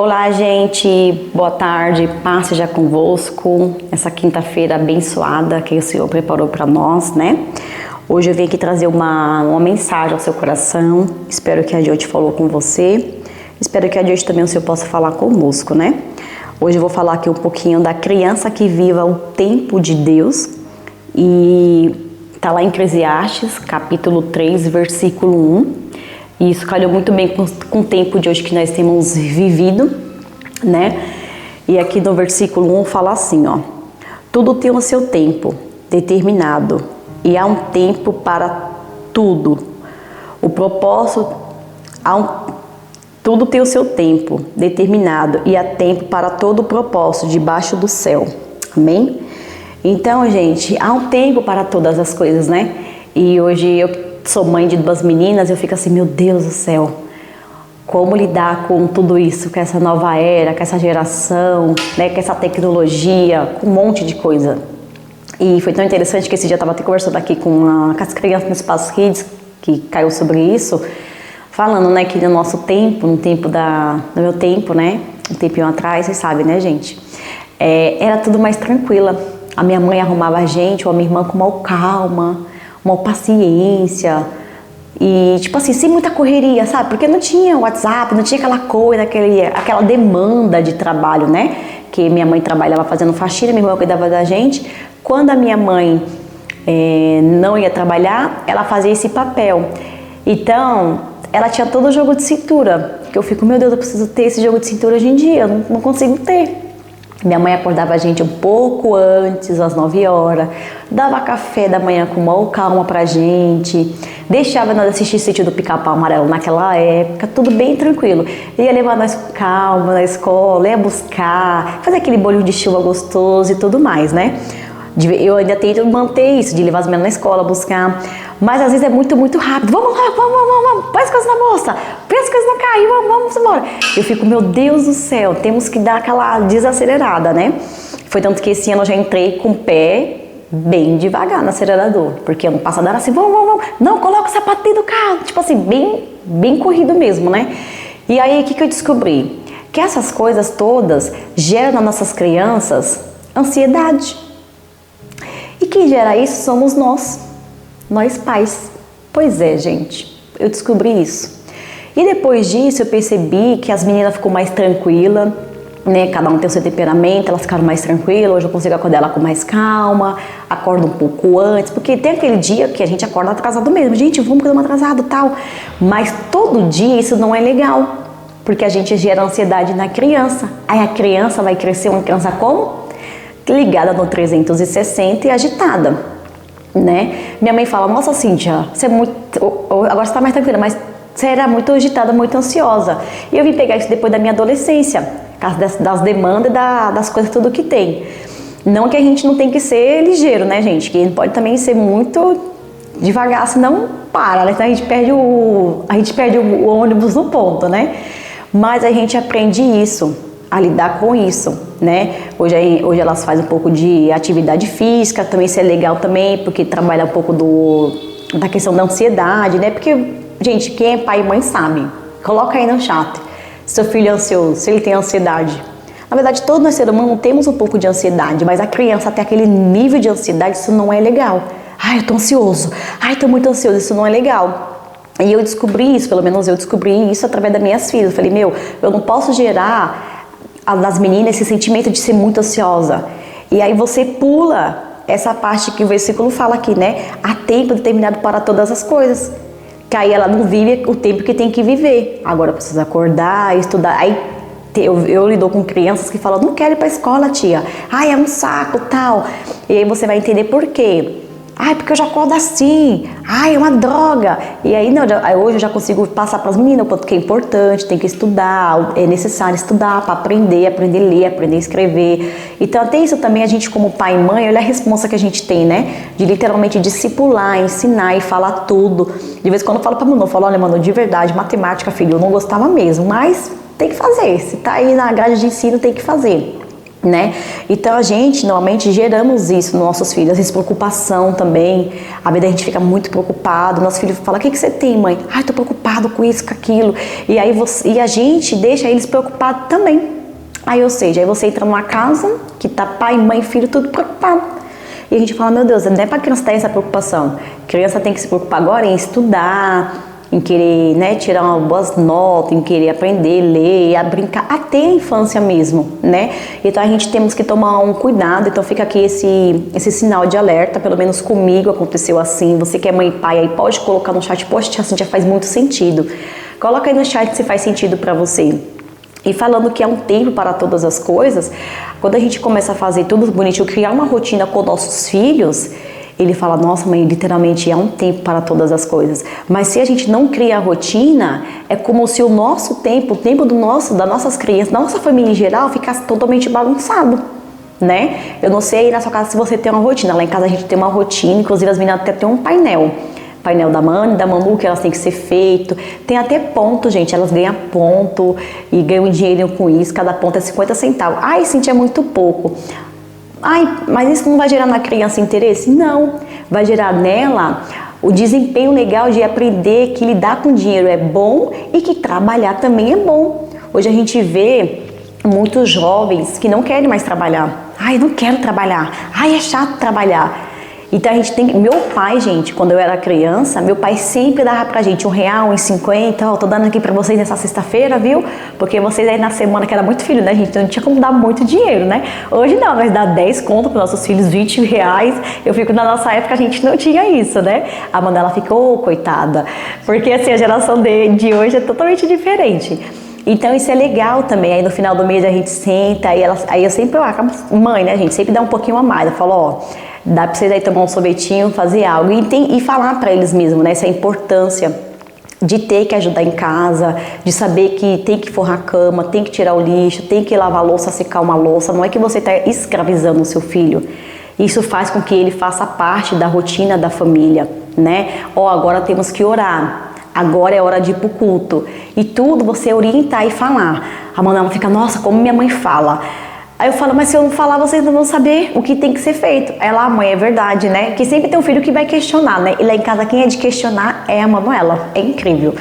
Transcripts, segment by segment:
Olá, gente, boa tarde, paz seja convosco, essa quinta-feira abençoada que o Senhor preparou para nós, né? Hoje eu vim aqui trazer uma mensagem ao seu coração, espero que a Deus falou com você, espero que a Deus também o Senhor possa falar conosco, né? Hoje eu vou falar aqui um pouquinho da criança que viva o tempo de Deus e tá lá em Eclesiastes, capítulo 3, versículo 1. E isso calhou muito bem com o tempo de hoje que nós temos vivido, né? E aqui no versículo 1 fala assim, ó. Tudo tem o seu tempo determinado e há um tempo para tudo. O propósito, tudo tem o seu tempo determinado e há tempo para todo o propósito debaixo do céu. Amém? Então, gente, há um tempo para todas as coisas, né? E hoje eu sou mãe de duas meninas, eu fico assim, meu Deus do céu, como lidar com tudo isso, com essa nova era, com essa geração, né, com essa tecnologia, com um monte de coisa. E foi tão interessante que esse dia eu estava até conversando aqui com as crianças no Espaço Kids, que caiu sobre isso, falando, né, que no nosso tempo, no meu tempo, né, um tempinho atrás, vocês sabem, né, gente, era tudo mais tranquila. A minha mãe arrumava a gente, ou a minha irmã com uma calma, uma paciência e tipo assim, sem muita correria, sabe? Porque não tinha WhatsApp, não tinha aquela coisa, aquela demanda de trabalho, né? Que minha mãe trabalhava fazendo faxina, minha irmã cuidava da gente. Quando a minha mãe não ia trabalhar, ela fazia esse papel. Então, ela tinha todo o jogo de cintura, que eu fico, meu Deus, eu preciso ter esse jogo de cintura hoje em dia, eu não consigo ter. Minha mãe acordava a gente um pouco antes, às 9 horas, dava café da manhã com uma calma pra gente, deixava nós assistir o Sítio do Pica-Pau Amarelo naquela época, tudo bem tranquilo. Ia levar nós com calma na escola, ia buscar, fazer aquele bolinho de chuva gostoso e tudo mais, né? Eu ainda tento manter isso, de levar as meninas na escola, buscar, mas às vezes é muito rápido. Vamos lá, vamos, põe as coisas na bolsa, põe as coisas no carro, vamos embora. Eu fico, meu Deus do céu, temos que dar aquela desacelerada, né? Foi tanto que esse ano eu já entrei com o pé bem devagar no acelerador, porque ano passado era assim, vamos, não, coloca o sapatinho do carro, tipo assim, bem corrido mesmo, né? E aí, o que eu descobri? Que essas coisas todas geram nas nossas crianças ansiedade. E quem gera isso somos nós pais. Pois é, gente, eu descobri isso. E depois disso eu percebi que as meninas ficam mais tranquilas, né? Cada um tem o seu temperamento, elas ficaram mais tranquilas. Hoje eu consigo acordar ela com mais calma, acordo um pouco antes, porque tem aquele dia que a gente acorda atrasado mesmo. Gente, vamos acordar atrasado, tal. Mas todo dia isso não é legal, porque a gente gera ansiedade na criança. Aí a criança vai crescer uma criança como? Ligada no 360 e agitada, né? Minha mãe fala, nossa Cíntia, você é muito... Agora você tá mais tranquila, mas você era muito agitada, muito ansiosa. E eu vim pegar isso depois da minha adolescência, por causa das demandas e das coisas, tudo que tem. Não que a gente não tem que ser ligeiro, né, gente? Que a gente pode também ser muito devagar, senão para, né? Então a gente perde o ônibus no ponto, né? Mas a gente aprende isso, a lidar com isso, né? Hoje elas fazem um pouco de atividade física, também isso é legal também, porque trabalha um pouco da questão da ansiedade, né? Porque, gente, quem é pai e mãe sabe. Coloca aí no chat, seu filho é ansioso, se ele tem ansiedade. Na verdade, todos nós seres humanos temos um pouco de ansiedade, mas a criança tem aquele nível de ansiedade, isso não é legal. Ai, eu tô ansioso, ai, tô muito ansioso, isso não é legal. E eu descobri isso, pelo menos eu descobri isso através das minhas filhas. Eu falei, eu não posso gerar das meninas esse sentimento de ser muito ansiosa. E aí você pula essa parte que o versículo fala aqui, né? Há tempo determinado para todas as coisas. Que aí ela não vive o tempo que tem que viver. Agora precisa acordar, estudar. Aí eu lido com crianças que falam, não quero ir para a escola, tia. Ai, é um saco, tal. E aí você vai entender por quê. Ai, porque eu já acordo assim. Ai, é uma droga. E aí, hoje eu já consigo passar para as meninas o quanto que é importante, tem que estudar, é necessário estudar para aprender a ler, aprender a escrever. Então, até isso também a gente como pai e mãe, olha a responsa que a gente tem, né? De literalmente discipular, ensinar e falar tudo. De vez em quando eu falo para Manu, eu falo, olha, Manu, de verdade, matemática, filho, eu não gostava mesmo, mas tem que fazer. Se tá aí na grade de ensino, tem que fazer. né? Então a gente normalmente geramos isso nos nossos filhos, essa preocupação também. A vida a gente fica muito preocupado, nosso filho fala: o que você tem, mãe? Ai, tô preocupado com isso, com aquilo. E aí e a gente deixa eles preocupados também. Aí, ou seja, aí você entra numa casa que tá pai, mãe, filho, tudo preocupado. E a gente fala: meu Deus, não é pra criança ter essa preocupação. A criança tem que se preocupar agora em estudar, em querer, né, tirar uma boas notas, em querer aprender, ler, a brincar, até a infância mesmo, né? Então a gente temos que tomar um cuidado. Então fica aqui esse sinal de alerta, pelo menos comigo aconteceu assim. Você que é mãe e pai aí pode colocar no chat: poxa, assim já faz muito sentido. Coloca aí no chat se faz sentido para você. E falando que é um tempo para todas as coisas, quando a gente começa a fazer tudo bonitinho, criar uma rotina com nossos filhos, ele fala: nossa, mãe, literalmente é um tempo para todas as coisas. Mas se a gente não cria a rotina, é como se o nosso tempo, o tempo das nossas crianças, da nossa família em geral, ficasse totalmente bagunçado, né? Eu não sei aí na sua casa se você tem uma rotina. Lá em casa a gente tem uma rotina, inclusive as meninas até tem um painel da Mani, da Manu, que elas têm que ser feito. Tem até ponto, gente, elas ganham ponto e ganham dinheiro com isso. Cada ponto é 50 centavos. Ai, Cintia, é muito pouco. Ai, mas isso não vai gerar na criança interesse? Não, vai gerar nela o desempenho legal de aprender que lidar com dinheiro é bom e que trabalhar também é bom. Hoje a gente vê muitos jovens que não querem mais trabalhar. Ai, eu não quero trabalhar. Ai, é chato trabalhar. Então a gente tem... Meu pai, gente, quando eu era criança, meu pai sempre dava pra gente R$1, R$1,50. Ó, tô dando aqui pra vocês nessa sexta-feira, viu? Porque vocês aí na semana, que era muito filho, né, gente? Então não tinha como dar muito dinheiro, né? Hoje não, nós dá 10 conto pros nossos filhos, R$20. Eu fico, na nossa época a gente não tinha isso, né? A Manela ficou, coitada. Porque assim, a geração de hoje é totalmente diferente. Então isso é legal também. Aí no final do mês a gente senta, aí eu sempre acabo, mãe, né, gente? Sempre dá um pouquinho a mais. Eu falo: ó, dá pra vocês aí tomar um sorvetinho, fazer algo. E falar pra eles mesmo, né? Essa importância de ter que ajudar em casa, de saber que tem que forrar a cama, tem que tirar o lixo, tem que lavar a louça, secar uma louça. Não é que você está escravizando o seu filho. Isso faz com que ele faça parte da rotina da família, né? Ó, agora temos que orar. Agora é hora de ir pro culto. E tudo você orientar e falar. A Manuela fica: nossa, como minha mãe fala. Aí eu falo: mas se eu não falar, vocês não vão saber o que tem que ser feito. Ela: mãe, é verdade, né? Que sempre tem um filho que vai questionar, né? E lá em casa quem é de questionar é a Manuela. É incrível.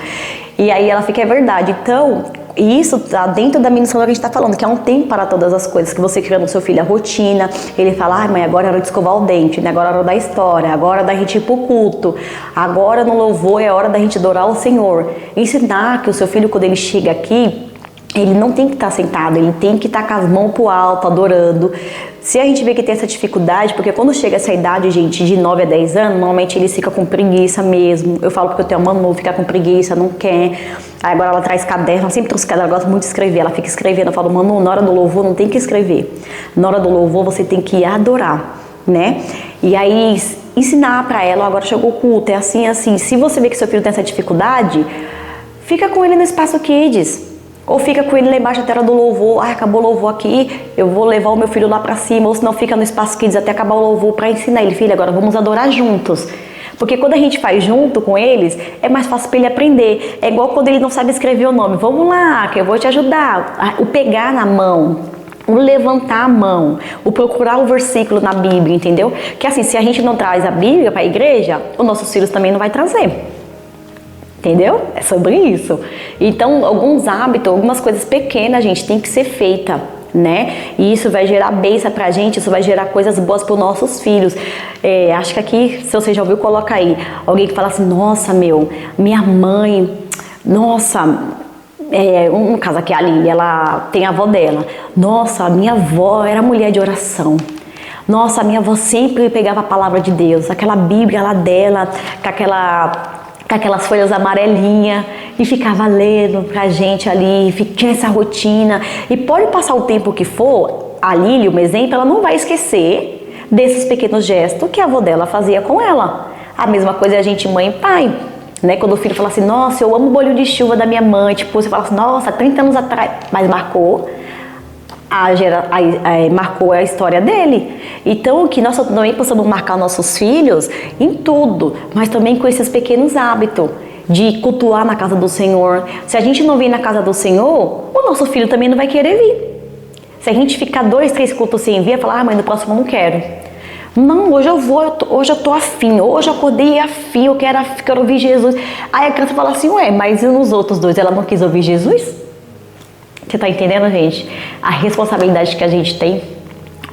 E aí ela fica: é verdade. Então, isso tá dentro da ministração que a gente tá falando, que é um tempo para todas as coisas, que você cria no seu filho a rotina. Ele fala: ai, mãe, agora é hora de escovar o dente, né? Agora é hora da história, agora é da gente ir pro culto, agora no louvor é hora da gente adorar o Senhor. Ensinar que o seu filho, quando ele chega aqui, ele não tem que estar sentado, ele tem que estar com as mãos pro alto, adorando. Se a gente vê que tem essa dificuldade, porque quando chega essa idade, gente, de 9 a 10 anos, normalmente eles ficam com preguiça mesmo. Eu falo porque eu tenho uma Manu, fica com preguiça, não quer. Aí agora ela traz caderno, ela sempre trouxe caderno, ela gosta muito de escrever, ela fica escrevendo. Eu falo: Manu, na hora do louvor não tem que escrever. Na hora do louvor você tem que adorar, né? E aí ensinar pra ela: agora chegou o culto, é assim, assim. Se você vê que seu filho tem essa dificuldade, fica com ele no Espaço Kids. Ou fica com ele lá embaixo até a hora do louvor. Ah, acabou o louvor aqui, eu vou levar o meu filho lá pra cima. Ou se não, fica no Espaço Kids até acabar o louvor pra ensinar ele: filho, agora vamos adorar juntos. Porque quando a gente faz junto com eles, é mais fácil para ele aprender. É igual quando ele não sabe escrever o nome: vamos lá, que eu vou te ajudar. O pegar na mão, o levantar a mão, o procurar o versículo na Bíblia, entendeu? Que assim, se a gente não traz a Bíblia para a igreja, os nossos filhos também não vai trazer. Entendeu? É sobre isso. Então, alguns hábitos, algumas coisas pequenas, gente, tem que ser feita, né? E isso vai gerar bênção pra gente, isso vai gerar coisas boas pros nossos filhos. Acho que aqui, se você já ouviu, coloca aí. Alguém que fala assim: nossa, minha mãe, nossa... no caso aqui, a Lili, ela tem a avó dela. Nossa, a minha avó era mulher de oração. Nossa, a minha avó sempre pegava a palavra de Deus, aquela Bíblia lá dela, com aquelas folhas amarelinhas, e ficava lendo pra gente ali, tinha essa rotina. E pode passar o tempo que for, a Lili, um exemplo, ela não vai esquecer desses pequenos gestos que a avó dela fazia com ela. A mesma coisa é a gente, mãe e pai, né? Quando o filho fala assim: nossa, eu amo o bolinho de chuva da minha mãe, tipo, você fala assim: nossa, 30 anos atrás, mas marcou a história dele. Então, que nós também possamos marcar nossos filhos em tudo, mas também com esses pequenos hábitos de cultuar na casa do Senhor. Se a gente não vir na casa do Senhor, o nosso filho também não vai querer vir. Se a gente ficar 2, 3 cultos sem vir, falar, mãe, no próximo eu não quero. Não, hoje eu vou, hoje eu tô afim, hoje eu acordei afim, eu quero ouvir Jesus. Aí a criança fala assim, ué, mas e nos outros 2, ela não quis ouvir Jesus? Você tá entendendo, gente? A responsabilidade que a gente tem,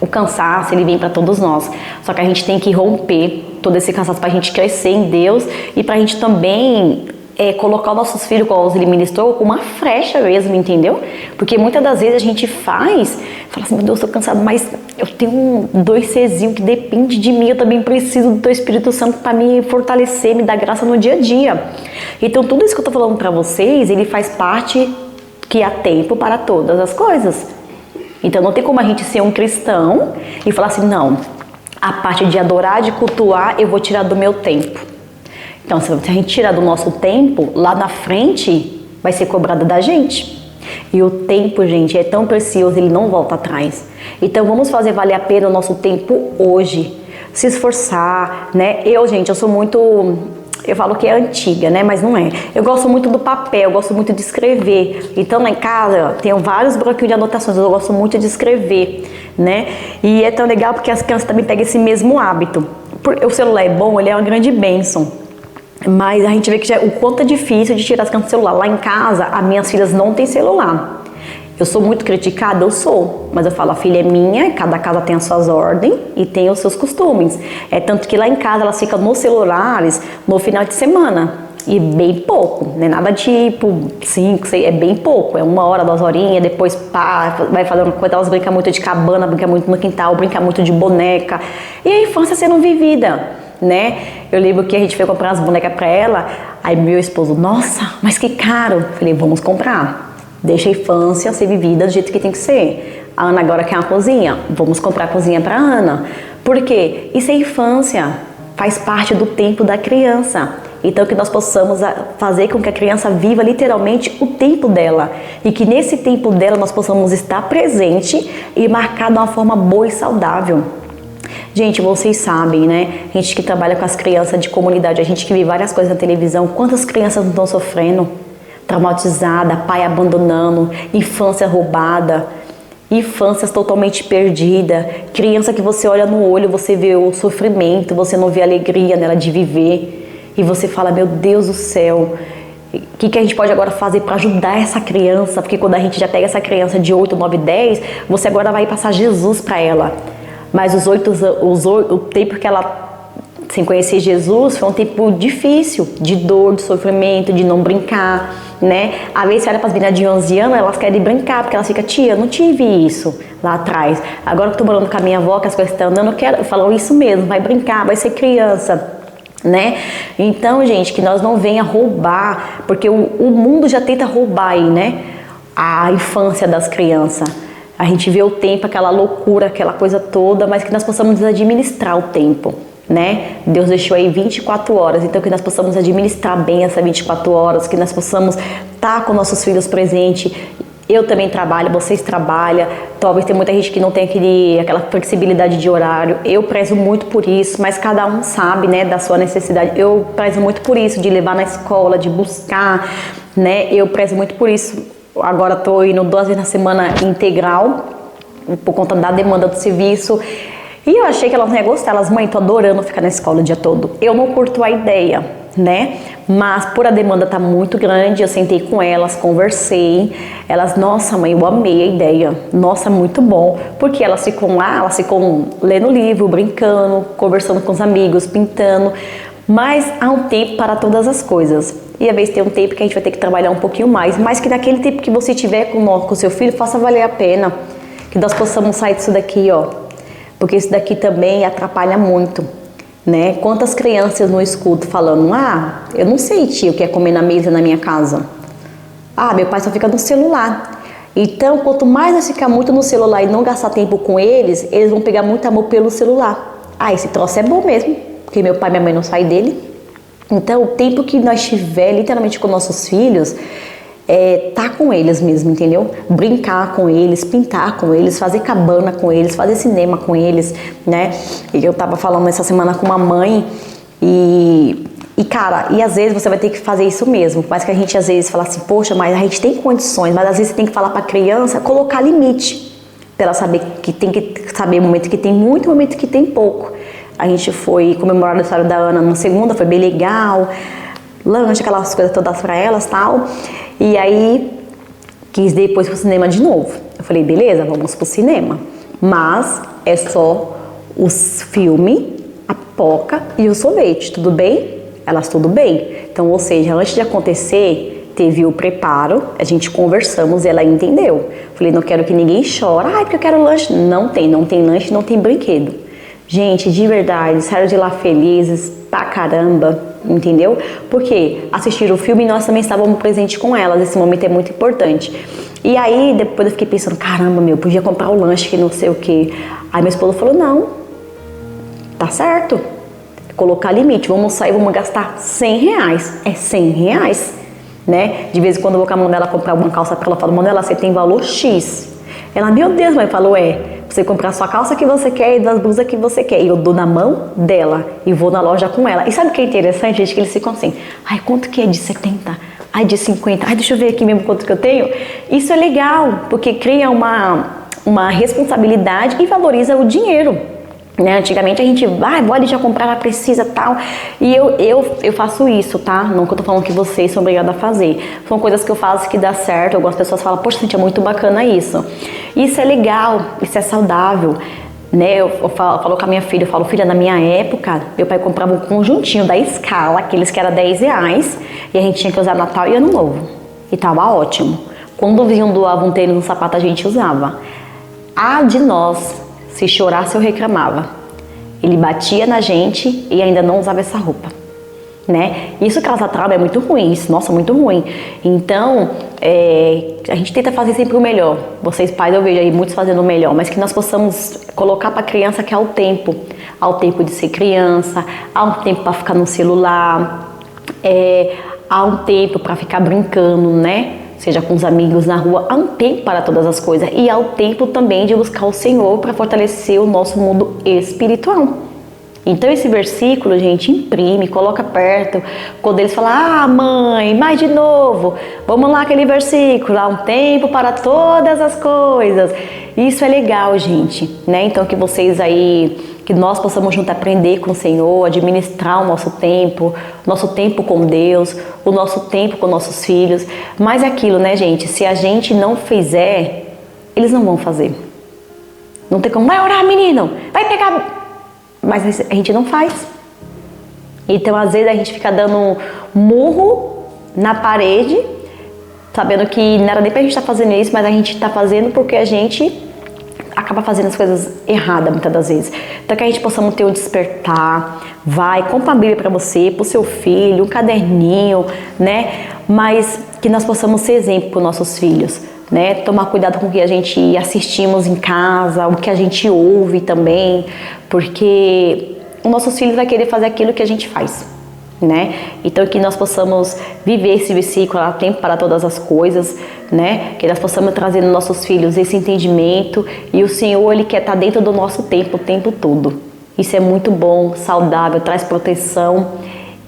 o cansaço, ele vem para todos nós. Só que a gente tem que romper todo esse cansaço pra gente crescer em Deus e pra gente também colocar os nossos filhos, como ele ministrou, com uma frecha mesmo, entendeu? Porque muitas das vezes a gente fala assim, meu Deus, tô cansado, mas eu tenho 2 serzinhos que dependem de mim, eu também preciso do teu Espírito Santo para me fortalecer, me dar graça no dia a dia. Então tudo isso que eu tô falando para vocês, ele faz parte que há tempo para todas as coisas. Então não tem como a gente ser um cristão e falar assim, não, a parte de adorar, de cultuar, eu vou tirar do meu tempo. Então, se a gente tirar do nosso tempo, lá na frente vai ser cobrado da gente. E o tempo, gente, é tão precioso, ele não volta atrás. Então, vamos fazer valer a pena o nosso tempo hoje. Se esforçar, né? Eu sou muito... Eu falo que é antiga, né? Mas não é. Eu gosto muito do papel, eu gosto muito de escrever. Então, lá em casa, tenho vários bloquinhos de anotações, eu gosto muito de escrever, né? E é tão legal porque as crianças também pegam esse mesmo hábito. O celular é bom, ele é uma grande bênção. Mas a gente vê que o quanto é difícil de tirar as crianças do celular. Lá em casa, as minhas filhas não têm celular. Eu sou muito criticada? Eu sou. Mas eu falo, a filha é minha, cada casa tem as suas ordens e tem os seus costumes. É tanto que lá em casa elas ficam nos celulares no final de semana. E bem pouco, não é nada tipo 5, 6, é bem pouco. É 1 hora, 2 horinhas, depois pá, vai fazendo coisa, elas brincam muito de cabana, brincam muito no quintal, brincam muito de boneca. E a infância sendo vivida, né? Eu lembro que a gente foi comprar as bonecas pra ela, aí meu esposo, nossa, mas que caro. Falei, vamos comprar. Deixa a infância ser vivida do jeito que tem que ser. A Ana agora quer uma cozinha, vamos comprar a cozinha pra Ana. Por quê? Isso é infância, faz parte do tempo da criança. Então que nós possamos fazer com que a criança viva literalmente o tempo dela. E que nesse tempo dela nós possamos estar presente e marcar de uma forma boa e saudável. Gente, vocês sabem, né? A gente que trabalha com as crianças de comunidade, a gente que vê várias coisas na televisão, quantas crianças não estão sofrendo? Traumatizada, pai abandonando, infância roubada, infâncias totalmente perdida, criança que você olha no olho, você vê o sofrimento, você não vê a alegria nela de viver. E você fala, meu Deus do céu, o que a gente pode agora fazer para ajudar essa criança? Porque quando a gente já pega essa criança de 8, 9, 10, você agora vai passar Jesus para ela. Mas o tempo que ela, sem conhecer Jesus, foi um tempo difícil, de dor, de sofrimento, de não brincar, né? Às vezes você olha para as meninas de 11 anos, elas querem brincar, porque elas ficam, tia, eu não tive isso lá atrás. Agora que eu tô morando com a minha avó, que as coisas estão andando, eu falo isso mesmo, vai brincar, vai ser criança, né? Então, gente, que nós não venha roubar, porque o mundo já tenta roubar aí, né? A infância das crianças. A gente vê o tempo, aquela loucura, aquela coisa toda, mas que nós possamos administrar o tempo, né? Deus deixou aí 24 horas, então que nós possamos administrar bem essas 24 horas, que nós possamos estar com nossos filhos presentes. Eu também trabalho, vocês trabalham, talvez tem muita gente que não tem aquela flexibilidade de horário. Eu prezo muito por isso, mas cada um sabe, né, da sua necessidade. Eu prezo muito por isso, de levar na escola, de buscar, né? Eu prezo muito por isso. Agora estou indo 2 vezes na semana integral, por conta da demanda do serviço. E eu achei que elas não iam gostar. Elas, mãe, tô adorando ficar na escola o dia todo. Eu não curto a ideia, né? Mas por a demanda tá muito grande, eu sentei com elas, conversei. Elas, nossa, mãe, eu amei a ideia. Nossa, muito bom. Porque elas ficam lá, elas ficam lendo livro, brincando, conversando com os amigos, pintando. Mas há um tempo para todas as coisas. E às vezes tem um tempo que a gente vai ter que trabalhar um pouquinho mais. Mas que naquele tempo que você tiver com o seu filho, faça valer a pena. Que nós possamos sair disso daqui, ó. Porque isso daqui também atrapalha muito, né? Quantas crianças não escuto falando, eu não sei, tio, o que é comer na mesa na minha casa. Meu pai só fica no celular. Então, quanto mais nós ficar muito no celular e não gastar tempo com eles vão pegar muito amor pelo celular. Esse troço é bom mesmo, porque meu pai e minha mãe não saem dele. Então, o tempo que nós tiver literalmente com nossos filhos, tá com eles mesmo, entendeu? Brincar com eles, pintar com eles, fazer cabana com eles, fazer cinema com eles, né? E eu tava falando essa semana com uma mãe cara, às vezes você vai ter que fazer isso mesmo, mas que a gente às vezes fala assim, poxa, mas a gente tem condições, mas às vezes você tem que falar pra criança, colocar limite. Pra ela saber que tem que saber o momento que tem muito, o momento que tem pouco. A gente foi comemorar o aniversário da Ana na segunda, foi bem legal. Lanche, aquelas coisas todas pra elas e tal. E aí, quis depois pro cinema de novo. Eu falei, beleza, vamos pro cinema. Mas é só os filmes, a pipoca e o sorvete, tudo bem? Elas, tudo bem. Então, ou seja, antes de acontecer, teve o preparo, a gente conversamos e ela entendeu. Falei, não quero que ninguém chore. Ai, porque eu quero lanche. Não tem lanche, não tem brinquedo. Gente, de verdade, saíram de lá felizes pra caramba, entendeu? Porque assistiram o filme e nós também estávamos presentes com elas, esse momento é muito importante. E aí, depois eu fiquei pensando, caramba, podia comprar o lanche que não sei o que. Aí meu esposo falou, não, tá certo, colocar limite, vamos sair, vamos gastar R$100, é R$100, né? De vez em quando eu vou com a Manuela comprar uma calça pra ela, eu falo, Manuela, você tem valor X. Ela, meu Deus, mãe, falou, você comprar a sua calça que você quer e das blusas que você quer. E eu dou na mão dela e vou na loja com ela. E sabe o que é interessante, gente? Que eles ficam assim, ai, quanto que é de 70? Ai, de 50? Ai, deixa eu ver aqui mesmo quanto que eu tenho. Isso é legal, porque cria uma responsabilidade e valoriza o dinheiro. Né? Antigamente a gente vai, vou ali já comprar, ela precisa tal. E eu faço isso, tá? Não que eu tô falando que vocês são obrigados a fazer. São coisas que eu faço que dá certo. Algumas pessoas falam, poxa, Cintia, é muito bacana isso. Isso é legal, isso é saudável. Né? Eu falo com a minha filha, eu falo, filha, na minha época, meu pai comprava um conjuntinho da Scala, aqueles que era R$10, e a gente tinha que usar Natal e Ano Novo. E tava ótimo. Quando o vizinho doava um tênis no sapato, a gente usava. A de nós, se chorasse, eu reclamava. Ele batia na gente e ainda não usava essa roupa, né? Isso causa trauma, é muito ruim, isso, nossa, muito ruim. Então, a gente tenta fazer sempre o melhor. Vocês pais, eu vejo aí muitos fazendo o melhor, mas que nós possamos colocar para a criança que há o tempo. Há o tempo de ser criança, há um tempo para ficar no celular, há um tempo para ficar brincando, né? Seja com os amigos na rua, há um tempo para todas as coisas e há o tempo também de buscar o Senhor para fortalecer o nosso mundo espiritual. Então esse versículo, gente, imprime, coloca perto, quando eles falam, ah, mãe, mais de novo, vamos lá aquele versículo, há um tempo para todas as coisas. Isso é legal, gente, né? Então que vocês aí, que nós possamos juntos aprender com o Senhor, administrar o nosso tempo com Deus, o nosso tempo com nossos filhos. Mas é aquilo, né, gente? Se a gente não fizer, eles não vão fazer. Não tem como, vai orar, menino, vai pegar. Mas a gente não faz. Então, às vezes, a gente fica dando murro na parede, sabendo que não era nem pra gente estar fazendo isso, mas a gente tá fazendo porque a gente acaba fazendo as coisas erradas muitas das vezes. Então que a gente possamos ter um despertar, compra a Bíblia para você, pro seu filho, um caderninho, né? Mas que nós possamos ser exemplo para os nossos filhos, né? Tomar cuidado com o que a gente assistimos em casa, o que a gente ouve também, porque os nossos filhos vão querer fazer aquilo que a gente faz. Né? Então que nós possamos viver esse versículo, há tempo para todas as coisas, né? Que nós possamos trazer nos nossos filhos esse entendimento e o Senhor, Ele quer estar dentro do nosso tempo o tempo todo. Isso é muito bom, saudável, traz proteção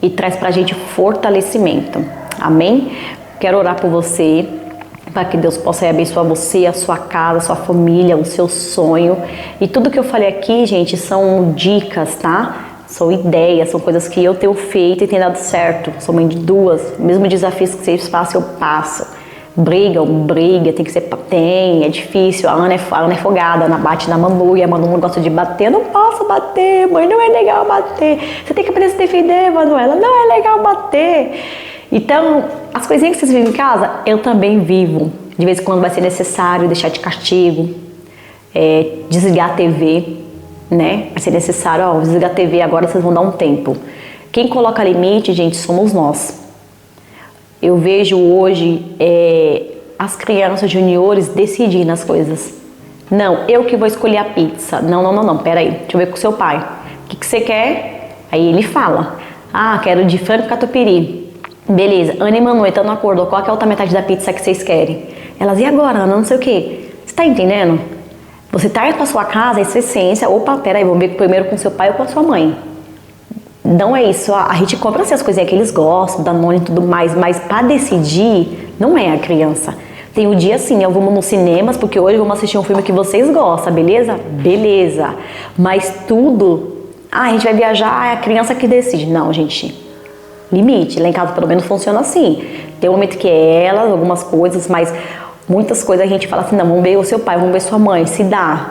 e traz pra gente fortalecimento. Amém? Quero orar por você, para que Deus possa abençoar você, a sua casa, a sua família, o seu sonho. E tudo que eu falei aqui, gente, são dicas, tá? São ideias, são coisas que eu tenho feito e tem dado certo. Sou mãe de duas, mesmo desafios que vocês façam, eu passo. Briga, tem que ser, é difícil. A Ana é folgada, a Ana bate na Manu e a Manu não gosta de bater. Eu não posso bater, mãe, não é legal bater. Você tem que aprender a se defender, Manuela, não é legal bater. Então, as coisinhas que vocês vivem em casa, eu também vivo. De vez em quando vai ser necessário deixar de castigo, desligar a TV. Né? Vai ser necessário, desligar a TV agora, vocês vão dar um tempo. Quem coloca limite, gente, somos nós. Eu vejo hoje as crianças juniores decidindo as coisas. Não, eu que vou escolher a pizza. Não, peraí, deixa eu ver com o seu pai. O que você quer? Aí ele fala, quero de frango catupiry. Beleza, Ana e Manu, então não acordou, qual que é a outra metade da pizza que vocês querem? Elas, e agora, Ana, não sei o que. Você tá entendendo? Você traz para sua casa essa essência, peraí, vamos ver primeiro com seu pai ou com a sua mãe. Não é isso, a gente compra assim, as coisinhas que eles gostam, Danone e tudo mais, mas para decidir, não é a criança. Tem o dia assim, eu vou nos cinemas, porque hoje vamos assistir um filme que vocês gostam, beleza? Beleza. Mas tudo, a gente vai viajar, é a criança que decide. Não, gente, limite. Lá em casa pelo menos funciona assim. Tem um momento que é ela, algumas coisas, mas muitas coisas a gente fala assim, não, vamos ver o seu pai, vamos ver sua mãe, se dá.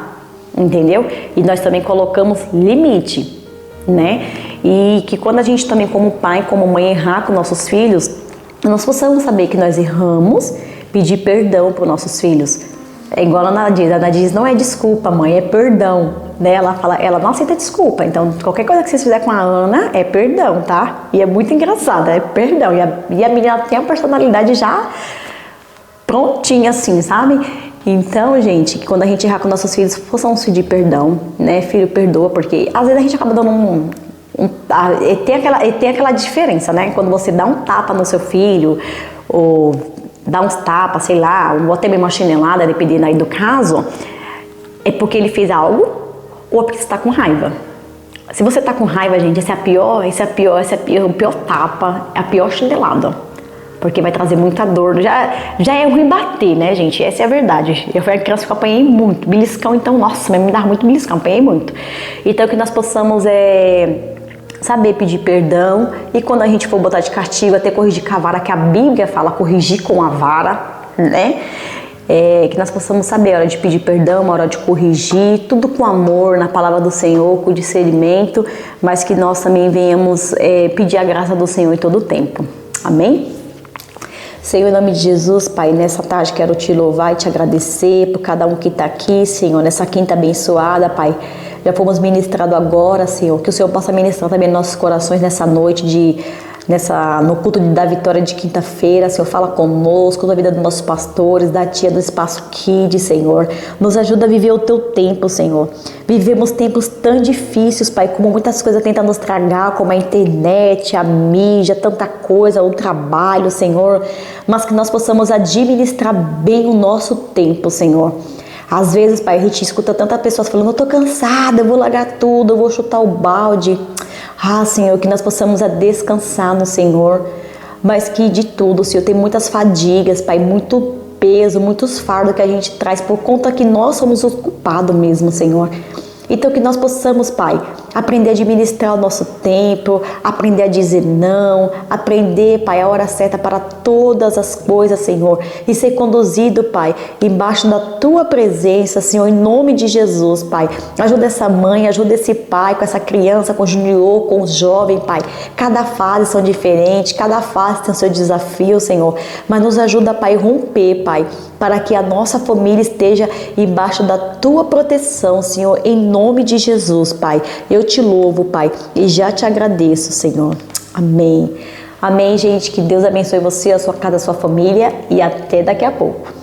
Entendeu? E nós também colocamos limite, né? E que quando a gente também como pai, como mãe errar com nossos filhos, nós possamos saber que nós erramos, pedir perdão para os nossos filhos. É igual a Ana diz não é desculpa, mãe, é perdão, né? Ela fala, ela não aceita desculpa, então qualquer coisa que vocês fizerem com a Ana é perdão, tá? E é muito engraçado, é perdão. E a menina tem a personalidade já prontinha assim, sabe? Então, gente, quando a gente errar com nossos filhos, possamos pedir perdão, né? Filho, perdoa, porque às vezes a gente acaba dando tem aquela diferença, né? Quando você dá um tapa no seu filho, ou dá uns tapas, sei lá, ou até mesmo uma chinelada, dependendo aí do caso, é porque ele fez algo ou é porque você está com raiva. Se você está com raiva, gente, esse é o pior tapa, é a pior chinelada. Porque vai trazer muita dor. Já é ruim bater, né, gente? Essa é a verdade. Eu fui uma criança que eu apanhei muito. Beliscão, então, nossa, me dava muito beliscão, apanhei muito. Então, que nós possamos saber pedir perdão. E quando a gente for botar de castigo, até corrigir com a vara, que a Bíblia fala corrigir com a vara, né? Que nós possamos saber a hora de pedir perdão, a hora de corrigir, tudo com amor, na palavra do Senhor, com discernimento, mas que nós também venhamos pedir a graça do Senhor em todo o tempo. Amém? Senhor, em nome de Jesus, Pai, nessa tarde quero te louvar e te agradecer por cada um que está aqui, Senhor, nessa quinta abençoada, Pai. Já fomos ministrados agora, Senhor, que o Senhor possa ministrar também nossos corações nessa noite no culto da vitória de quinta-feira. Senhor, fala conosco, da vida dos nossos pastores, da tia do Espaço Kids, Senhor. Nos ajuda a viver o teu tempo, Senhor. Vivemos tempos tão difíceis, Pai, como muitas coisas tentam nos tragar, como a internet, a mídia, tanta coisa, o trabalho, Senhor. Mas que nós possamos administrar bem o nosso tempo, Senhor. Às vezes, Pai, a gente escuta tantas pessoas falando, eu tô cansada, eu vou largar tudo, eu vou chutar o balde. Senhor, que nós possamos descansar no Senhor, mas que de tudo, Senhor, tem muitas fadigas, Pai, muito peso, muitos fardos que a gente traz por conta que nós somos os culpados mesmo, Senhor. Então que nós possamos, Pai, aprender a administrar o nosso tempo, aprender a dizer não, aprender, Pai, a hora certa para todas as coisas, Senhor, e ser conduzido, Pai, embaixo da Tua presença, Senhor, em nome de Jesus, Pai. Ajuda essa mãe, ajuda esse pai, com essa criança, com o junior, com os jovens, Pai. Cada fase são diferentes, cada fase tem o seu desafio, Senhor, mas nos ajuda, Pai, a romper, Pai, para que a nossa família esteja embaixo da Tua proteção, Senhor, em nome de Jesus, Pai. Eu te louvo, Pai, e já te agradeço, Senhor. Amém. Amém, gente. Que Deus abençoe você, a sua casa, a sua família, e até daqui a pouco.